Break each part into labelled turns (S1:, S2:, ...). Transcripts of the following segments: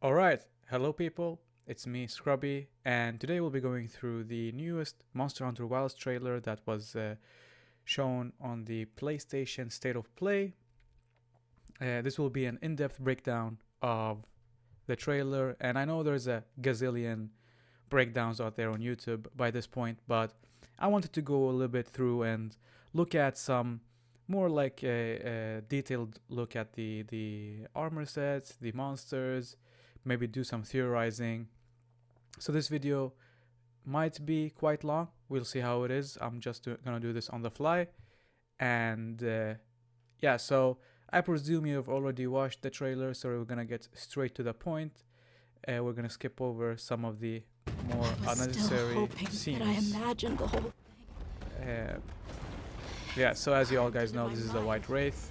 S1: Alright, hello people, it's me Scrubby, and today we'll be going through the newest Monster Hunter Wilds trailer that was shown on the PlayStation State of Play. This will be an in-depth breakdown of the trailer, and I know there's a gazillion breakdowns out there on YouTube by this point, but I wanted to go a little bit through and look at some more like a detailed look at the armor sets, the monsters, maybe do some theorizing. So this video might be quite long. We'll see how it is. I'm just gonna do this on the fly. And yeah, so I presume you've already watched the trailer, so we're gonna get straight to the point. We're gonna skip over some of the more unnecessary scenes.
S2: That I imagined the whole
S1: Yeah, so as you all guys know, this is the White Wraith.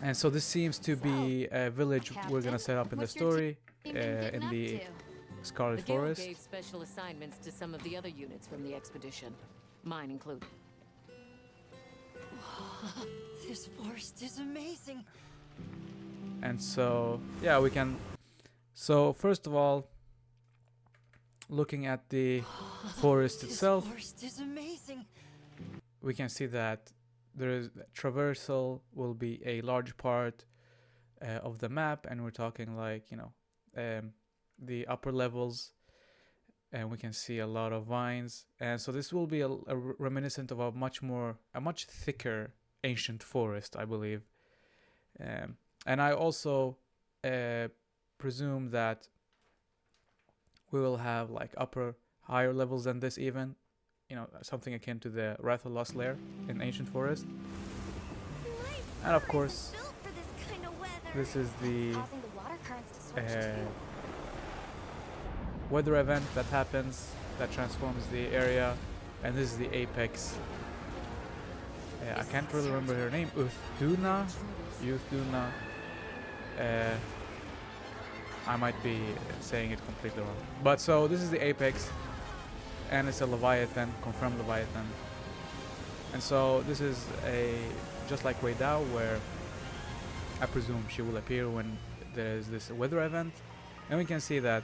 S1: And so this seems to be a village we're gonna set up in the story, in the Scarlet
S3: The Guild
S1: Forest.
S3: gave special assignments to some of the other units from the expedition, mine included.
S2: This forest is amazing.
S1: And so, yeah, we can. So first of all, looking at the forest itself,
S2: This forest is amazing.
S1: we can see that there is traversal will be a large part of the map, and we're talking like the upper levels, and we can see a lot of vines, and so this will be a reminiscent of a much thicker ancient forest, I believe. And I also presume that we will have like higher levels than this, even something akin to the Wrath of Lost Lair in ancient forest. And of course, this is the weather event that happens that transforms the area, and this is the apex. I can't really remember her name. Uthduna. I might be saying it completely wrong. But so this is the apex, and it's a Leviathan, confirmed Leviathan. And so this is just like Raidao, where I presume she will appear when there's this weather event. And we can see that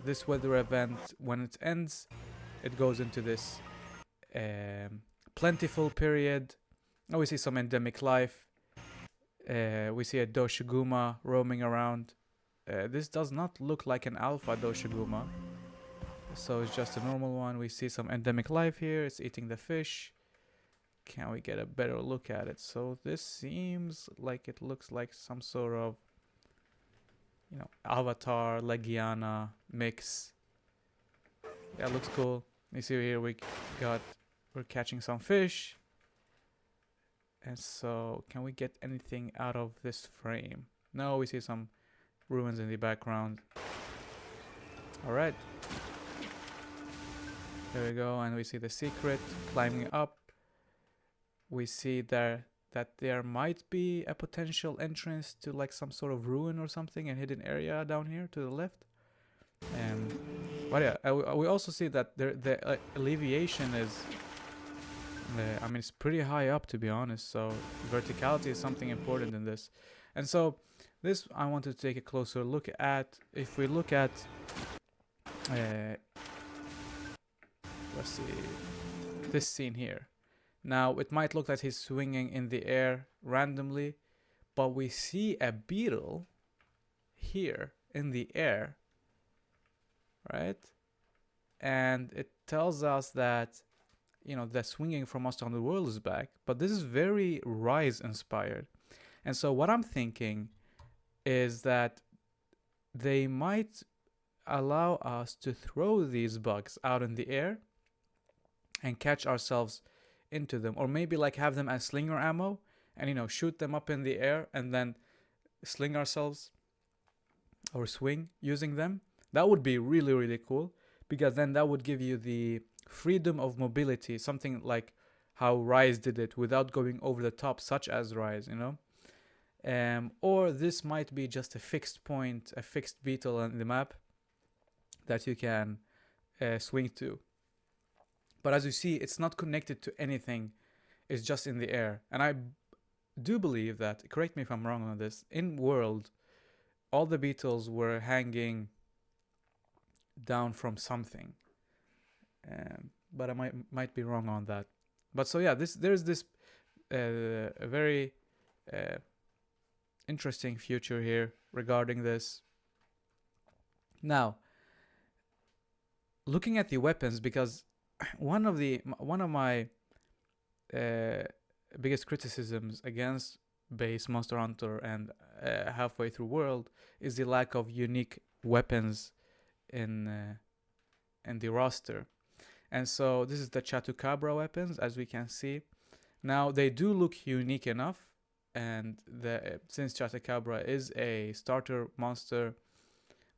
S1: this weather event, when it ends, it goes into this plentiful period. Now we see some endemic life. We see a Doshiguma roaming around. This does not look like an alpha Doshiguma, so it's just a normal one. We see some endemic life here. It's eating the fish. Can we get a better look at it? So this seems like it looks like some sort of Avatar, Legiana mix. Yeah, looks cool. You see here we're catching some fish. And so, can we get anything out of this frame? No, we see some ruins in the background. Alright. There we go, and we see the secret climbing up. We see there that there might be a potential entrance to like some sort of ruin or something, a hidden area down here to the left. But yeah, we also see that the alleviation is I mean, it's pretty high up, to be honest, so verticality is something important in this. And so this I wanted to take a closer look at. If we look at let's see, this scene here. Now it might look like he's swinging in the air randomly, but we see a beetle here in the air, right? And it tells us that the swinging from Monster Hunter World is back, but this is very Rise inspired. And so what I'm thinking is that they might allow us to throw these bugs out in the air and catch ourselves into them, or maybe like have them as slinger ammo and shoot them up in the air and then sling ourselves or swing using them. That would be really, really cool, because then that would give you the freedom of mobility, something like how Rise did it without going over the top, such as Rise, or this might be just a fixed point, a fixed beetle on the map that you can swing to. But as you see, it's not connected to anything, it's just in the air. And do believe that, correct me if I'm wrong on this, in World, all the beetles were hanging down from something. But I might be wrong on that. But so yeah, there's this a very uh, interesting future here regarding this. Now, looking at the weapons, because one of my biggest criticisms against base Monster Hunter and halfway through World is the lack of unique weapons in the roster. And so this is the Chatucabra weapons, as we can see. Now they do look unique enough, and since Chatucabra is a starter monster,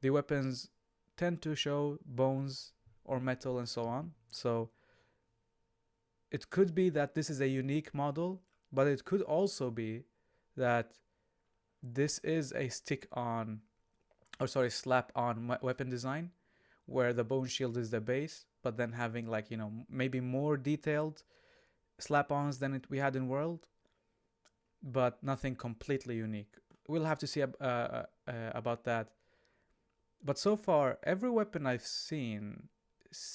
S1: the weapons tend to show bones or metal and so on. So it could be that this is a unique model, but it could also be that this is a slap-on weapon design, where the bone shield is the base, but then having like, you know, maybe more detailed slap-ons than we had in World, but nothing completely unique. We'll have to see about that. But so far, every weapon I've seen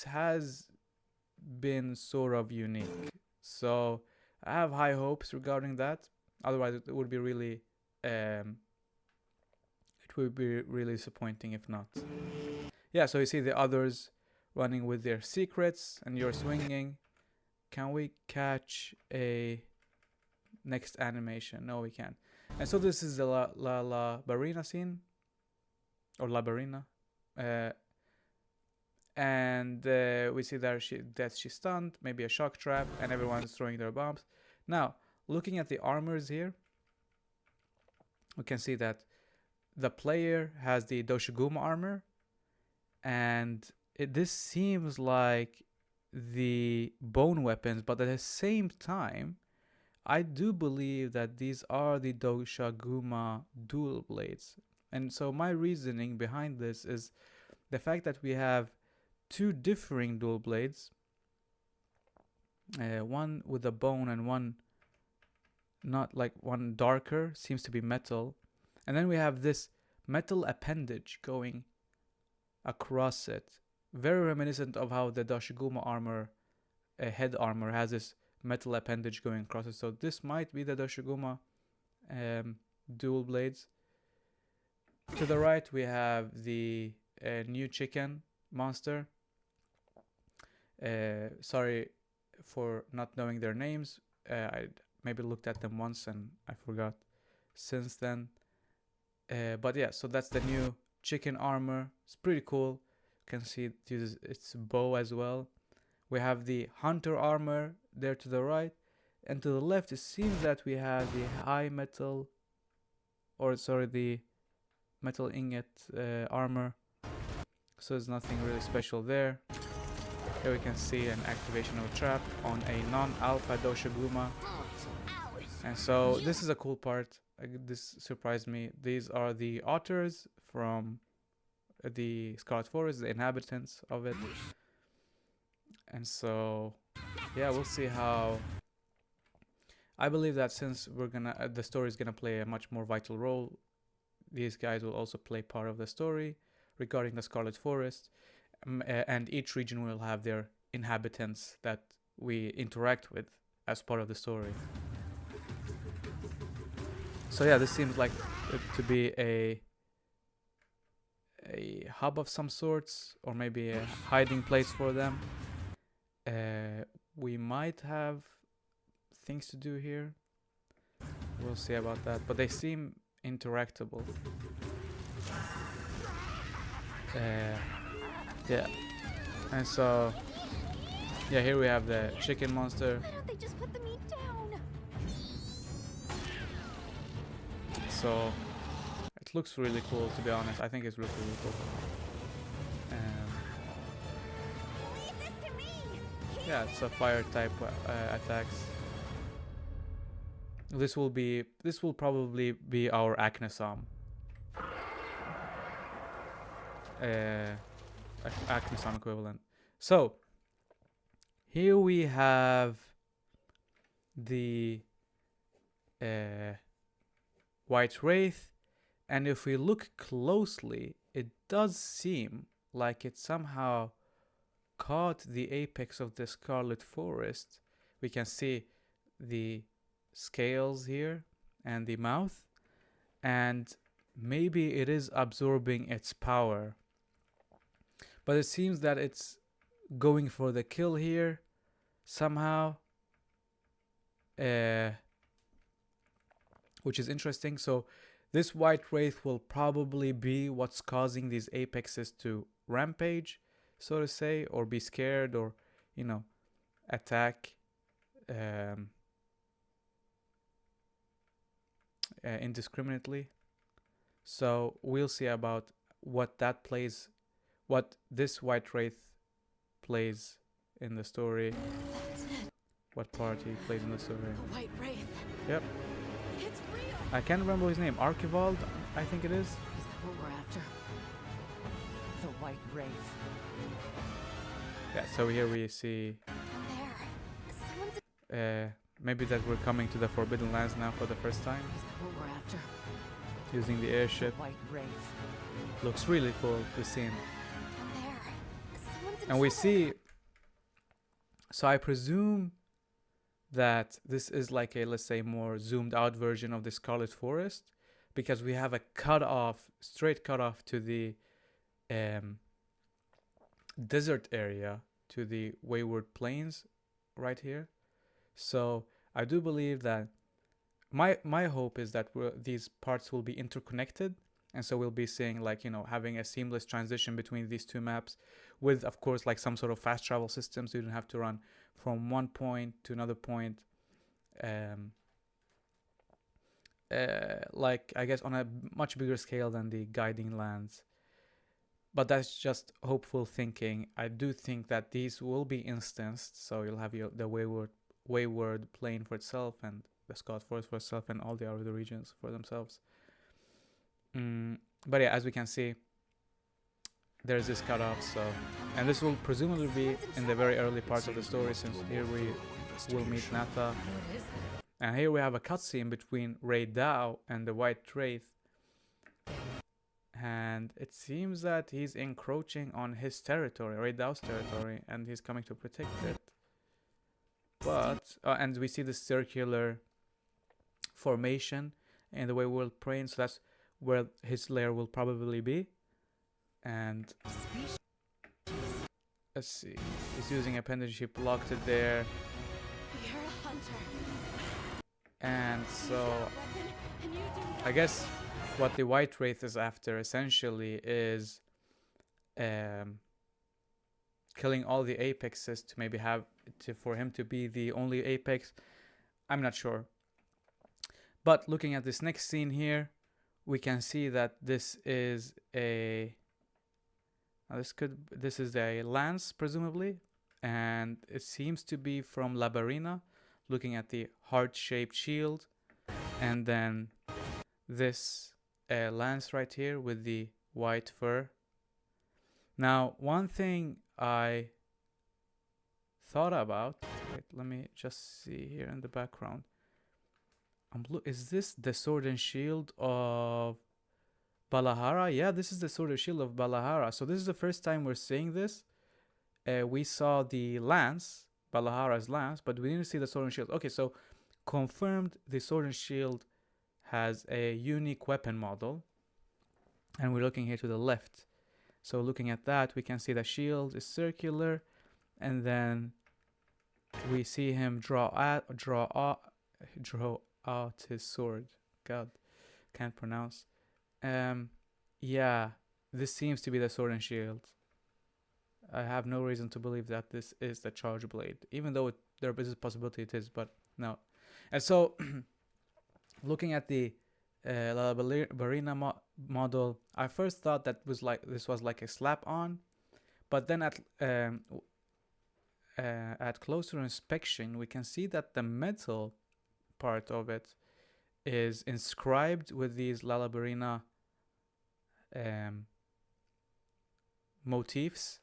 S1: has been sort of unique. So I have high hopes regarding that. Otherwise, it would be really disappointing if not. Yeah, so you see the others running with their secrets, and you're swinging. Can we catch a next animation? No, we can't. And so this is the La Barina scene, or La Barina, and we see that she's stunned, maybe a shock trap, and everyone's throwing their bombs. Now, looking at the armors here, we can see that the player has the Doshiguma armor, and this seems like the bone weapons, but at the same time, I do believe that these are the Doshiguma dual blades. And so my reasoning behind this is the fact that we have two differing dual blades, one with a bone and one not, like one darker, seems to be metal, and then we have this metal appendage going across it, very reminiscent of how the Doshiguma armor, head armor, has this metal appendage going across it. So this might be the Doshiguma dual blades. To the right we have the new chicken monster. Sorry for not knowing their names. I maybe looked at them once and I forgot since then. But yeah, so that's the new chicken armor. It's pretty cool. You can see it uses its bow as well. We have the hunter armor there to the right, and to the left it seems that we have the the metal ingot armor. So there's nothing really special there. Here we can see an activation of a trap on a non-alpha Doshiguma. And so this is a cool part. This surprised me. These are the otters from the Scarlet Forest, the inhabitants of it. And so, yeah, we'll see how. I believe that since the story is gonna play a much more vital role, these guys will also play part of the story regarding the Scarlet Forest, and each region will have their inhabitants that we interact with as part of the story. So yeah, this seems like it to be a hub of some sorts, or maybe a hiding place for them. We might have things to do here. We'll see about that, but they seem interactable. Yeah, and so yeah, here we have the chicken monster.
S2: Why don't they just put the meat down?
S1: So it looks really cool, to be honest. I think it's really cool.
S2: Leave this to me.
S1: Yeah, it's a fire type attacks. This will probably be our Aknesam. Aknesam equivalent. So here we have the white wraith, and if we look closely, it does seem like it somehow caught the apex of the Scarlet Forest. We can see the scales here and the mouth, and maybe it is absorbing its power. But it seems that it's going for the kill here somehow, which is interesting. So this white wraith will probably be what's causing these apexes to rampage, so to say, or be scared, or attack indiscriminately. So we'll see about what this white wraith plays in the story. What part he plays in the story.
S3: The White Wraith.
S1: Yep.
S3: It's real.
S1: I can't remember his name. Archibald, I think it is.
S3: Is that what we're after? The White Wraith.
S1: Yeah, so here we see
S2: There. Someone's
S1: maybe that we're coming to the Forbidden Lands now for the first time.
S3: Is that what we're after?
S1: Using the airship.
S3: The White Wraith.
S1: Looks really cool, the scene.
S2: there. Someone's in
S1: And we
S2: trouble.
S1: see, so I presume that this is like a, let's say, more zoomed out version of the Scarlet Forest, because we have a straight cut off to the desert area, to the Wayward Plains right here. So I do believe that my hope is that these parts will be interconnected, and so we'll be seeing, like, having a seamless transition between these two maps, with, of course, like some sort of fast travel system, so you don't have to run from one point to another point, like, I guess, on a much bigger scale than the Guiding Lands. But that's just hopeful thinking. I do think that these will be instanced, so you'll have the Wayward Plain for itself, and the Scarlet Forest for itself, and all the other regions for themselves. But yeah, as we can see, there's this cutoff. So, and this will presumably be in the very early parts of the story, since here we will meet Nata,
S3: What is that?
S1: and here we have a cutscene between Ray Dao and the White Wraith, and it seems that he's encroaching on his territory, Ray Dao's territory, and he's coming to protect it. But and we see the circular formation in the Wayward Plain, so that's where his lair will probably be. And let's see, he's using a pendant ship, locked it there,
S2: You're a hunter.
S1: and so
S2: Weapon, and you do
S1: I guess what the White Wraith is after essentially is killing all the apexes to maybe for him to be the only apex. I'm not sure. But looking at this next scene here, we can see that this is a lance, presumably, and it seems to be from Labarina, looking at the heart-shaped shield, and then this lance right here with the white fur. Now, one thing I thought about, wait, let me just see here in the background. Is this the sword and shield of Balahara? Yeah, this is the sword and shield of Balahara. So this is the first time we're seeing this. We saw the lance, Balahara's lance, but we didn't see the sword and shield. Okay, so confirmed, the sword and shield has a unique weapon model, and we're looking here to the left. So looking at that, we can see the shield is circular, and then we see him draw out his sword. God, can't pronounce. Yeah, this seems to be the sword and shield. I have no reason to believe that this is the charge blade, even though there is a possibility it is, but no. And so, looking at the Barina model, I first thought that this was like a slap-on, but then at closer inspection, we can see that the metal part of it is inscribed with these Lalabarina motifs,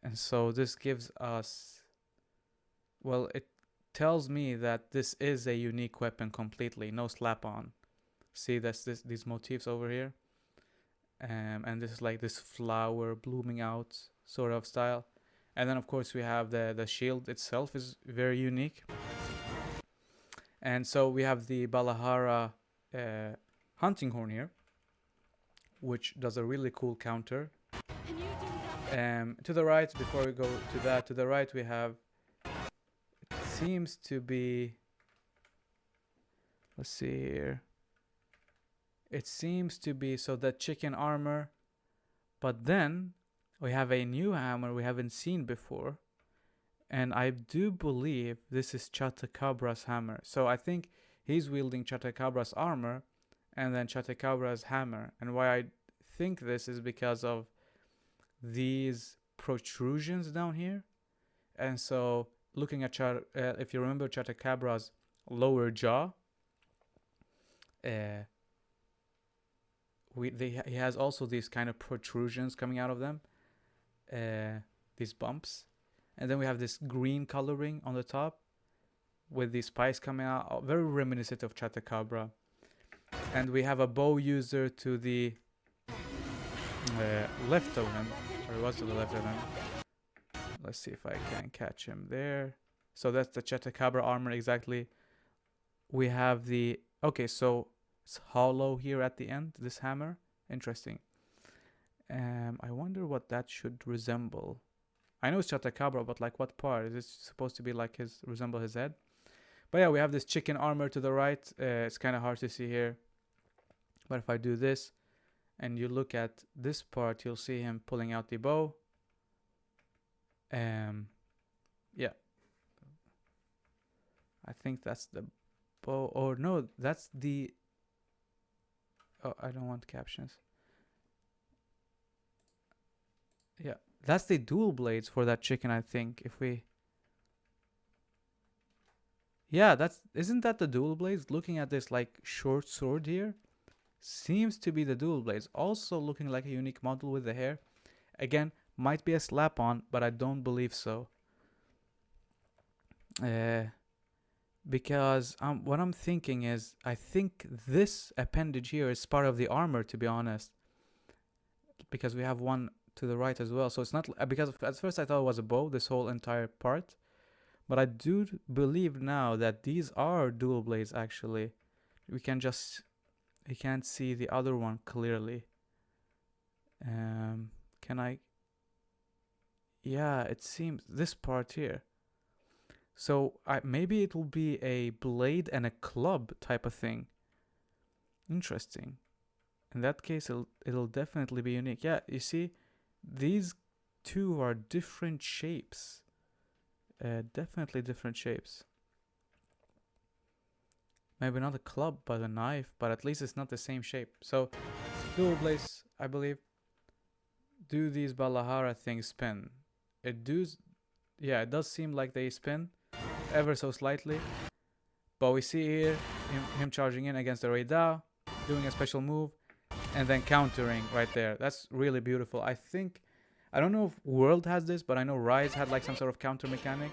S1: and so this gives us, well, tells me that this is a unique weapon completely, no slap on. See, that's these motifs over here, and this is like this flower blooming out sort of style, and then of course we have the shield itself is very unique, and so we have the Balahara hunting horn here, which does a really cool counter.
S2: Can you do nothing?
S1: To the right, before we go to that, to the right we have, it seems to be, let's see here, it seems to be, so that chicken armor, but then we have a new hammer we haven't seen before, and I do believe this is Chatacabra's hammer. So I think he's wielding Chatacabra's armor and then Chatacabra's hammer. And why I think this is because of these protrusions down here. And so looking at if you remember Chatacabra's lower jaw, he has also these kind of protrusions coming out of them, these bumps, and then we have this green coloring on the top with these spikes coming out, very reminiscent of Chatacabra. And we have a bow user to the left of him, or it was to the left of him. Let's see if I can catch him there. So that's the Chatacabra armor exactly. We have the, okay, so it's hollow here at the end, this hammer. Interesting. I wonder what that should resemble. I know it's Chatacabra, but like what part? Is it supposed to be like resemble his head? But yeah, we have this chicken armor to the right. It's kind of hard to see here. But if I do this, and you look at this part, you'll see him pulling out the bow. Yeah. I think that's the bow, or no, that's the, oh, I don't want captions. Yeah, that's the dual blades for that chicken, I think. If we, yeah, isn't that the dual blades? Looking at this like short sword here, seems to be the dual blades. Also looking like a unique model with the hair. Again, might be a slap on, but I don't believe so. Because what I'm thinking is, I think this appendage here is part of the armor, to be honest. Because we have one to the right as well. So it's not, because at first I thought it was a bow, this whole entire part. But I do believe now that these are dual blades we can't see the other one clearly. Can I? Yeah, it seems this part here. So maybe it will be a blade and a club type of thing. Interesting. In that case, it'll definitely be unique. Yeah, you see, these two are different shapes. Definitely different shapes. Maybe not a club, but a knife. But at least it's not the same shape. So, dual blades, I believe. Do these Balahara things spin? It does. Yeah, it does seem like they spin, ever so slightly. But we see here him charging in against the Raidao, doing a special move, and then countering right there. That's really beautiful. I don't know if World has this, but I know Rise had like some sort of counter mechanic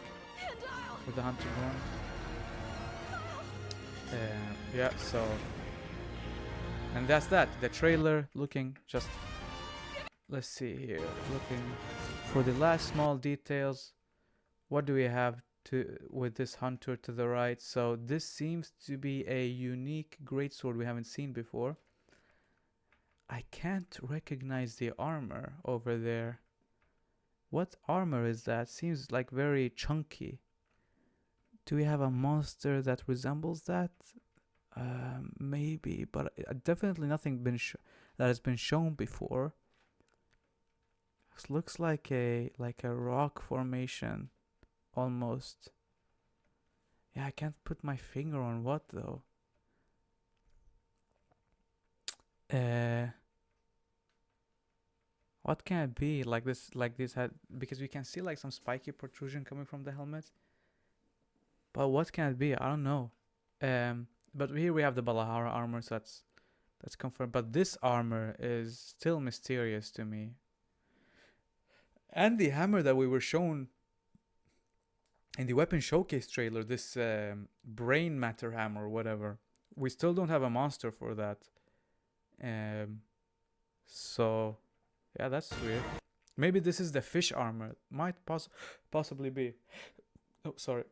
S1: with the hunting horn. Yeah, so, and that's that. The trailer looking just, let's see here, looking for the last small details. What do we have with this hunter to the right? So this seems to be a unique greatsword we haven't seen before. I can't recognize the armor over there. What armor is that? Seems like very chunky. Do we have a monster that resembles that? Maybe, but definitely nothing that has been shown before. This looks like a rock formation, almost. Yeah, I can't put my finger on what though. What can it be? Like this had, because we can see like some spiky protrusion coming from the helmet. But what can it be? I don't know. But here we have the Balahara armor, so that's confirmed. But this armor is still mysterious to me. And the hammer that we were shown in the weapon showcase trailer, this brain matter hammer or whatever, we still don't have a monster for that. So yeah, that's weird. Maybe this is the fish armor. Might possibly be. Oh, sorry.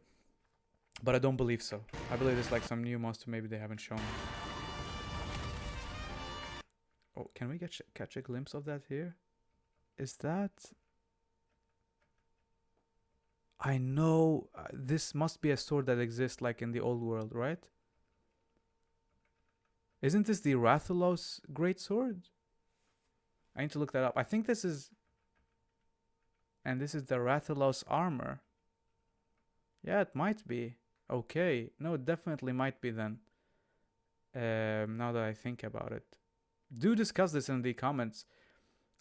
S1: But I don't believe so. I believe it's like some new monster maybe they haven't shown. Oh, can we catch a glimpse of that here? Is that... I know this must be a sword that exists like in the old world, right? Isn't this the Rathalos great sword? I need to look that up. I think this is... And this is the Rathalos armor. Yeah, it might be. Okay. No, it definitely might be then. Now that I think about it. Do discuss this in the comments.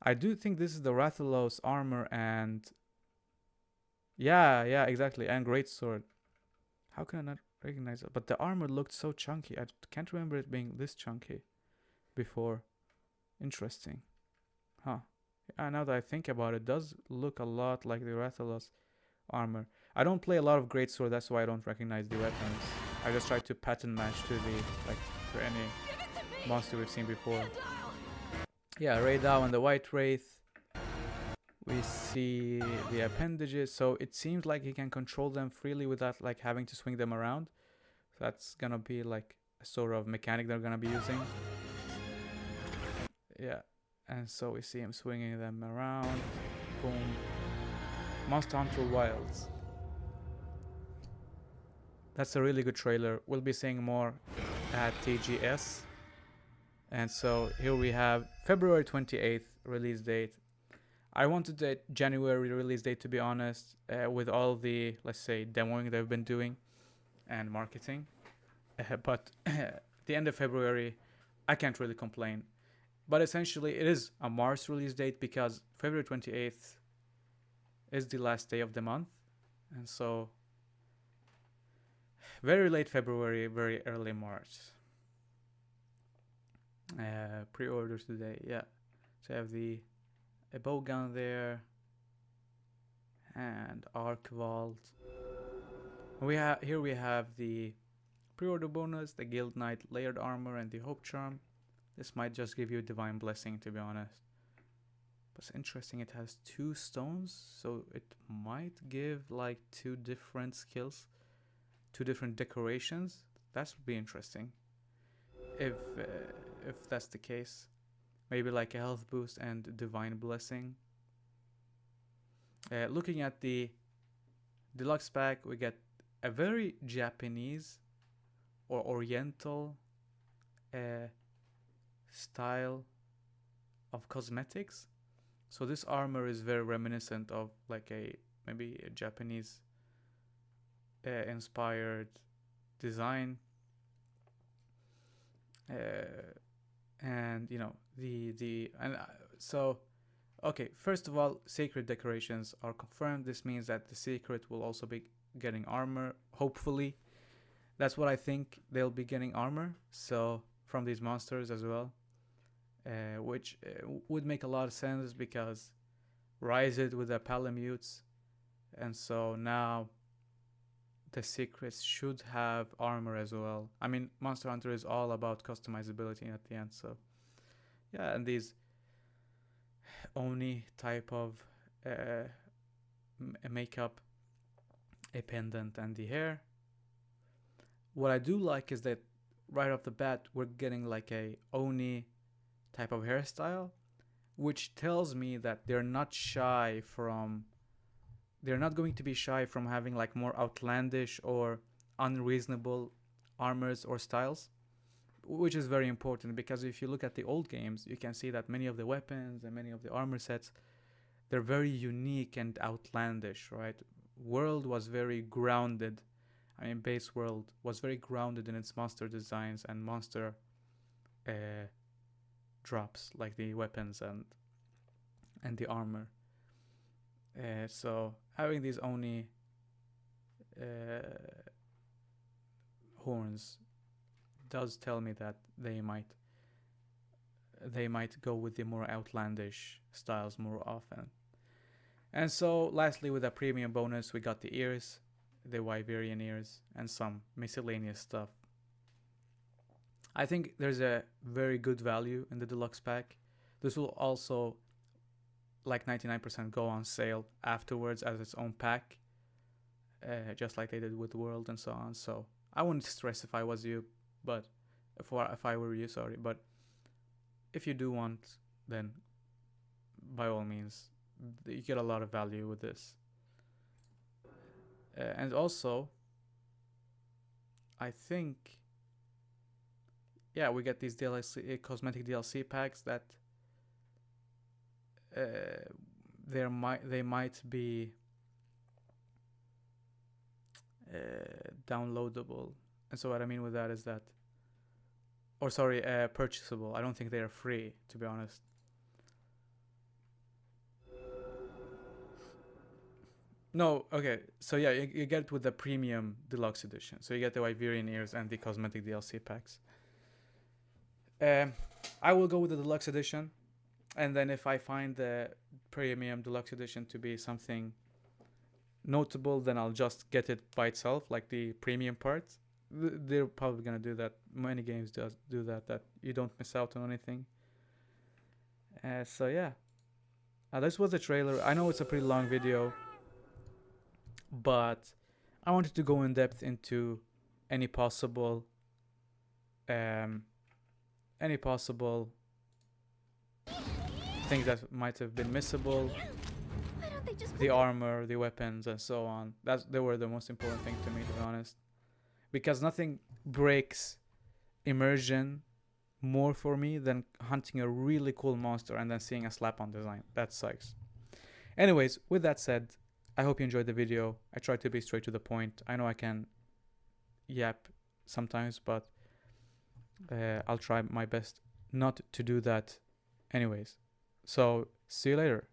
S1: I do think this is the Rathalos armor and... Yeah, exactly. And great sword. How can I not recognize it? But the armor looked so chunky. I can't remember it being this chunky before. Interesting. Huh. Yeah, now that I think about it, does look a lot like the Rathalos armor. I don't play a lot of great sword, that's why I don't recognize the weapons. I just try to pattern match to any monster we've seen before. Yeah, Raydao and the White Wraith. We see the appendages, so it seems like he can control them freely without like having to swing them around. So that's gonna be like a sort of mechanic they're gonna be using. Yeah, and so we see him swinging them around. Boom. Monster Hunter Wilds. That's a really good trailer. We'll be seeing more at TGS. And so here we have February 28th release date. I wanted the January release date, to be honest, with all the, let's say, demoing they've been doing and marketing. But the end of February, I can't really complain. But essentially, it is a March release date because February 28th is the last day of the month. And so, very late February, very early March. Pre-orders today, yeah. So I have a bow gun there and arc vault. Here we have the pre-order bonus, the Guild Knight layered armor, and the hope charm. This might just give you a divine blessing, to be honest. But it's interesting, it has 2 stones, so it might give like 2 different skills, 2 different decorations. That would be interesting if that's the case. Maybe like a health boost and divine blessing. Looking at the deluxe pack, we get a very Japanese or Oriental style of cosmetics. So this armor is very reminiscent of like maybe a Japanese inspired design. And you know so okay, first of all, sacred decorations are confirmed. This means that the secret will also be getting armor, hopefully. That's what I think, they'll be getting armor, so from these monsters as well, which would make a lot of sense because Rise it with the Palamutes, and so now the secrets should have armor as well. I mean, Monster Hunter is all about customizability at the end, so yeah. And these Oni type of makeup, a pendant, and the hair. What I do like is that right off the bat we're getting like a Oni type of hairstyle, which tells me that they're not going to be shy from having like more outlandish or unreasonable armors or styles, which is very important because if you look at the old games, you can see that many of the weapons and many of the armor sets, they're very unique and outlandish, right? World was very grounded. I mean, base world was very grounded in its monster designs and monster drops, like the weapons and the armor. So having these Oni horns does tell me that they might go with the more outlandish styles more often. And so lastly, with a premium bonus, we got the ears. the Wyverian ears, and some miscellaneous stuff. I think there's a very good value in the deluxe pack. This will also, like 99%, go on sale afterwards as its own pack, just like they did with World and so on. So I wouldn't stress if I was you, but if I were you, sorry. But if you do want, then by all means, you get a lot of value with this. And also, I think, yeah, we get these DLC, cosmetic DLC packs that they might be downloadable. And so what I mean with that is that, or sorry, purchasable. I don't think they are free, to be honest. No, okay. So yeah, you get it with the premium deluxe edition. So you get the Wyverian ears and the cosmetic DLC packs. I will go with the deluxe edition, and then if I find the premium deluxe edition to be something notable, then I'll just get it by itself, like the premium part. They're probably gonna do that. Many games do that. That you don't miss out on anything. So yeah, this was the trailer. I know it's a pretty long video, but I wanted to go in depth into any possible things that might have been missable,
S2: Why don't they just
S1: the armor, the weapons, and so on. They were the most important thing to me, to be honest, because nothing breaks immersion more for me than hunting a really cool monster and then seeing a slap-on design. That sucks. Anyways, with that said, I hope you enjoyed the video. I tried to be straight to the point. I know I can yap sometimes, but I'll try my best not to do that anyways. So, see you later.